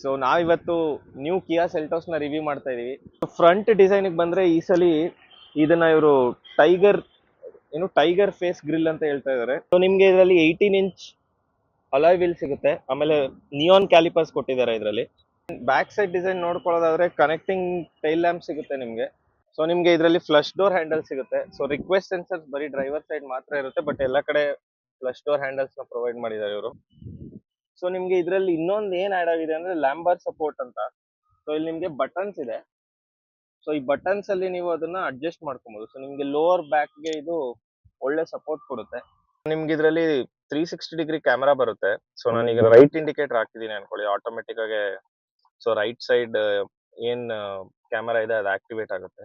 So ನಾವಿವತ್ತು new ಕಿಯಾ Seltos ನ review ಮಾಡ್ತಾ ಇದೀವಿ. ಫ್ರಂಟ್ ಡಿಸೈನ್ ಬಂದ್ರೆ ಈ ಸಲಿ ಇದನ್ನ ಇವರು ಟೈಗರ್ ಟೈಗರ್ ಫೇಸ್ ಗ್ರಿಲ್ ಅಂತ ಹೇಳ್ತಾ ಇದಾರೆ. ಸೊ ನಿಮ್ಗೆ ಇದರಲ್ಲಿ 18 ಇಂಚ್ ಅಲಾಯ್ ವೀಲ್ ಸಿಗುತ್ತೆ. ಆಮೇಲೆ ನಿಯಾನ್ ಕ್ಯಾಲಿಪರ್ಸ್ ಕೊಟ್ಟಿದ್ದಾರೆ ಇದರಲ್ಲಿ. ಬ್ಯಾಕ್ ಸೈಡ್ ಡಿಸೈನ್ ನೋಡ್ಕೊಳ್ಳೋದಾದ್ರೆ ಕನೆಕ್ಟಿಂಗ್ ಟೈಲ್ ಲ್ಯಾಂಪ್ ಸಿಗುತ್ತೆ ನಿಮ್ಗೆ. ಸೊ ನಿಮ್ಗೆ ಇದರಲ್ಲಿ ಫ್ಲಶ್ ಡೋರ್ ಹ್ಯಾಂಡಲ್ ಸಿಗುತ್ತೆ. ಸೊ ರಿಕ್ವೆಸ್ಟ್ ಸೆನ್ಸರ್ಸ್ ಬರೀ ಡ್ರೈವರ್ ಸೈಡ್ ಮಾತ್ರ ಇರುತ್ತೆ, ಬಟ್ ಎಲ್ಲ ಕಡೆ ಫ್ಲಶ್ ಡೋರ್ ಹ್ಯಾಂಡಲ್ಸ್ ನ ಪ್ರೊವೈಡ್ ಮಾಡಿದ್ದಾರೆ ಇವರು. ಸೊ ನಿಮ್ಗೆ ಇದರಲ್ಲಿ ಇನ್ನೊಂದು ಏನ್ ಆಡ್ ಆಗಿದೆ ಅಂದ್ರೆ ಲ್ಯಾಂಬರ್ ಸಪೋರ್ಟ್ ಅಂತ. ಸೊ ಇಲ್ಲಿ ನಿಮ್ಗೆ ಬಟನ್ಸ್ ಇದೆ. ಸೊ ಈ ಬಟನ್ಸ್ ಅಲ್ಲಿ ನೀವು ಅದನ್ನ ಅಡ್ಜಸ್ಟ್ ಮಾಡ್ಕೊಬಹುದು. ಸೊ ನಿಮ್ಗೆ ಲೋವರ್ ಬ್ಯಾಕ್ ಗೆ ಇದು ಒಳ್ಳೆ ಸಪೋರ್ಟ್ ಕೊಡುತ್ತೆ. ನಿಮ್ಗೆ ಇದರಲ್ಲಿ 360 ಡಿಗ್ರಿ ಕ್ಯಾಮೆರಾ ಬರುತ್ತೆ. ಸೊ ನಾನೀಗ ರೈಟ್ ಇಂಡಿಕೇಟರ್ ಹಾಕಿದೀನಿ ಅನ್ಕೊಳ್ಳಿ, ಆಟೋಮೆಟಿಕ್ ಆಗಿ ಸೊ ರೈಟ್ ಸೈಡ್ ಏನ್ ಕ್ಯಾಮೆರಾ ಇದೆ ಅದು ಆಕ್ಟಿವೇಟ್ ಆಗುತ್ತೆ.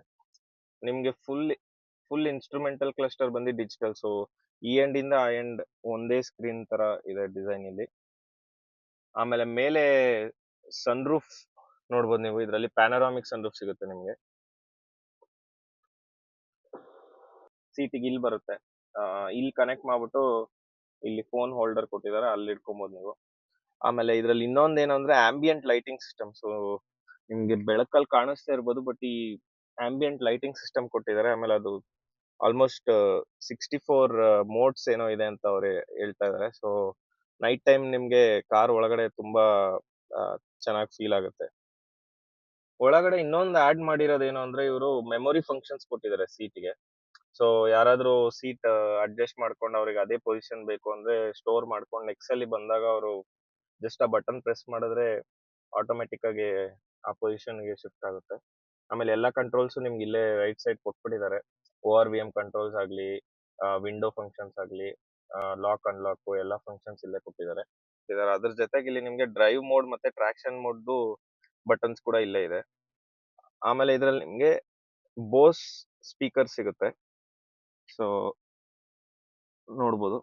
ನಿಮ್ಗೆ ಫುಲ್ ಇನ್ಸ್ಟ್ರೂಮೆಂಟಲ್ ಕ್ಲಸ್ಟರ್ ಬಂದು ಡಿಜಿಟಲ್. ಸೊ ಈ ಎಂಡ್ ಇಂದ ಆ ಎಂಡ್ ಒಂದೇ ಸ್ಕ್ರೀನ್ ತರ ಇದೆ ಡಿಸೈನ್ ಇಲ್ಲಿ. ಆಮೇಲೆ ಮೇಲೆ ಸನ್ ರೂಫ್ ನೋಡ್ಬೋದು ನೀವು. ಇದರಲ್ಲಿ ಪ್ಯಾನರಾಮಿಕ್ ಸನ್ ರೂಫ್ ಸಿಗುತ್ತೆ ನಿಮ್ಗೆ. ಸೀಟಿಗೆ ಇಲ್ಲಿ ಬರುತ್ತೆ. ಇಲ್ಲಿ ಕನೆಕ್ಟ್ ಮಾಡ್ಬಿಟ್ಟು ಇಲ್ಲಿ ಫೋನ್ ಹೋಲ್ಡರ್ ಕೊಟ್ಟಿದ್ದಾರೆ, ಅಲ್ಲಿ ಇಟ್ಕೊಬಹುದು ನೀವು. ಆಮೇಲೆ ಇದರಲ್ಲಿ ಇನ್ನೊಂದು ಏನು ಅಂದ್ರೆ ಆಂಬಿಯಂಟ್ ಲೈಟಿಂಗ್ ಸಿಸ್ಟಮ್. ಸೊ ನಿಮ್ಗೆ ಬೆಳಕಲ್ಲಿ ಕಾಣಿಸ್ತಾ ಇರ್ಬೋದು, ಬಟ್ ಈ ಆಂಬಿಯಂಟ್ ಲೈಟಿಂಗ್ ಸಿಸ್ಟಮ್ ಕೊಟ್ಟಿದ್ದಾರೆ. ಆಮೇಲೆ ಅದು ಆಲ್ಮೋಸ್ಟ್ 64 ಮೋಡ್ಸ್ ಏನೋ ಇದೆ ಅಂತ ಅವ್ರು ಹೇಳ್ತಾ ಇದಾರೆ. ಸೊ ನೈಟ್ ಟೈಮ್ ನಿಮ್ಗೆ ಕಾರ್ ಒಳಗಡೆ ತುಂಬಾ ಚೆನ್ನಾಗಿ ಫೀಲ್ ಆಗುತ್ತೆ. ಒಳಗಡೆ ಇನ್ನೊಂದು ಆಡ್ ಮಾಡಿರೋದೇನು ಅಂದ್ರೆ ಇವರು ಮೆಮೊರಿ ಫಂಕ್ಷನ್ಸ್ ಕೊಟ್ಟಿದ್ದಾರೆ ಸೀಟ್ಗೆ. ಸೊ ಯಾರಾದ್ರೂ ಸೀಟ್ ಅಡ್ಜಸ್ಟ್ ಮಾಡ್ಕೊಂಡು ಅವ್ರಿಗೆ ಅದೇ ಪೊಸಿಷನ್ ಬೇಕು ಅಂದ್ರೆ ಸ್ಟೋರ್ ಮಾಡ್ಕೊಂಡು ನೆಕ್ಸ್ಟ್ ಅಲ್ಲಿ ಬಂದಾಗ ಅವರು ಜಸ್ಟ್ ಆ ಬಟನ್ ಪ್ರೆಸ್ ಮಾಡಿದ್ರೆ ಆಟೋಮೆಟಿಕ್ ಆಗಿ ಆ ಪೊಸಿಷನ್ ಗೆ ಶಿಫ್ಟ್ ಆಗುತ್ತೆ. ಆಮೇಲೆ ಎಲ್ಲಾ ಕಂಟ್ರೋಲ್ಸ್ ನಿಮ್ಗೆ ಇಲ್ಲೇ ರೈಟ್ ಸೈಡ್ ಕೊಟ್ಬಿಟ್ಟಿದ್ದಾರೆ. ORVM ಕಂಟ್ರೋಲ್ಸ್ ಆಗ್ಲಿ, ವಿಂಡೋ ಫಂಕ್ಷನ್ಸ್ ಆಗ್ಲಿ, ಲಾಕ್ ಅನ್ಲಾಕ್ ಎಲ್ಲಾ ಫಂಕ್ಷನ್ಸ್ ಇಲ್ಲೇ ಕೊಟ್ಟಿದ್ದಾರೆ. ಅದ್ರ ಜೊತೆಗೆ ಇಲ್ಲಿ ನಿಮ್ಗೆ ಡ್ರೈವ್ ಮೋಡ್ ಮತ್ತೆ ಟ್ರಾಕ್ಷನ್ ಮೋಡ್ದು ಬಟನ್ಸ್ ಕೂಡ ಇಲ್ಲೇ ಇದೆ. ಆಮೇಲೆ ಇದ್ರಲ್ಲಿ ನಿಮ್ಗೆ ಬೋಸ್ ಸ್ಪೀಕರ್ ಸಿಗುತ್ತೆ. ಸೊ ನೋಡ್ಬೋದು.